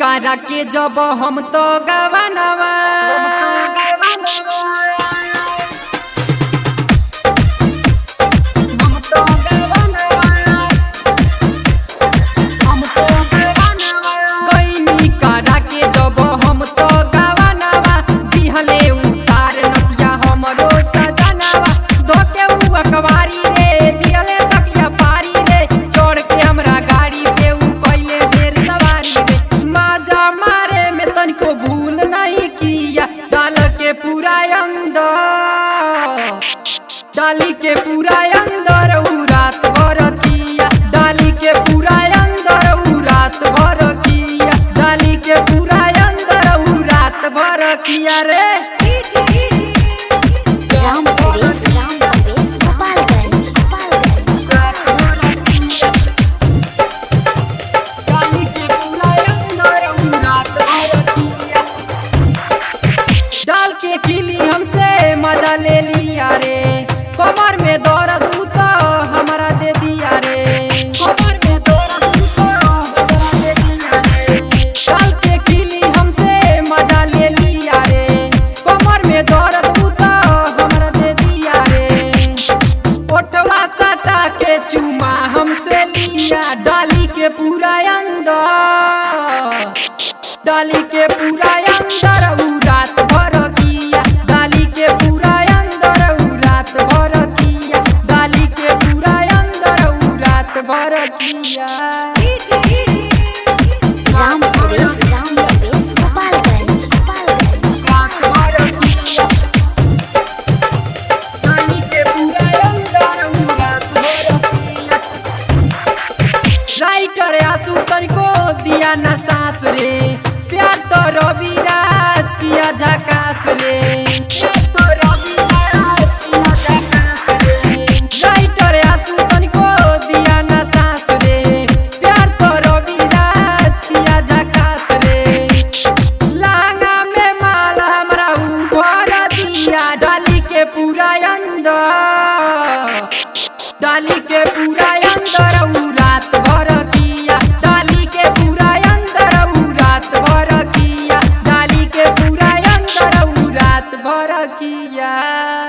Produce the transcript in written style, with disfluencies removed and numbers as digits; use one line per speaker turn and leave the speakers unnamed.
करा के जब हम तो गवनवा करा के जब हम तो गवनवा दिहले उतार नतिया हमरो सजनवा धोके अखबारी रे दिहले तकिया पारी रे छोड़ के हमरा गाड़ी पे उ कइले ढेर सवारी रे माजा मारे में तनिको भूल नहीं किया डाल के पूरा अंदर उ रात भर किया डाली के पूरा अंदर उ रात भर किया डाली के पूरा अंदर उ रात भर किया रे हमसे मजा ले लिया रे कमर में दर्द तो हमारा दे दिया रे कमर में दर्द तो हमारा दे दिया रे डाल के खिली हमसे मजा ले लिया रे कमर में दर्द तो हमारा दे दिया रे ओठवा सटा के चुमा हमसे लिया डाली के पूरा अंदर डाली के पूरा अंदर उ रात भर किया डाली के पूरा अंदर उ रात भर किया डाली के पूरा अंदर उ रात भर किया राइटर आंसू तनिको दिया न सांस रे प्यार तो रविराज किया झकास रे तो रविराज किया झकास रे राइटर आंसू तनिको दिया न सांस रे प्यार तो रविराज किया झकास रे लांगा में माल हमरा भर दिया डाली के पूरा अंदर डाली के पूरा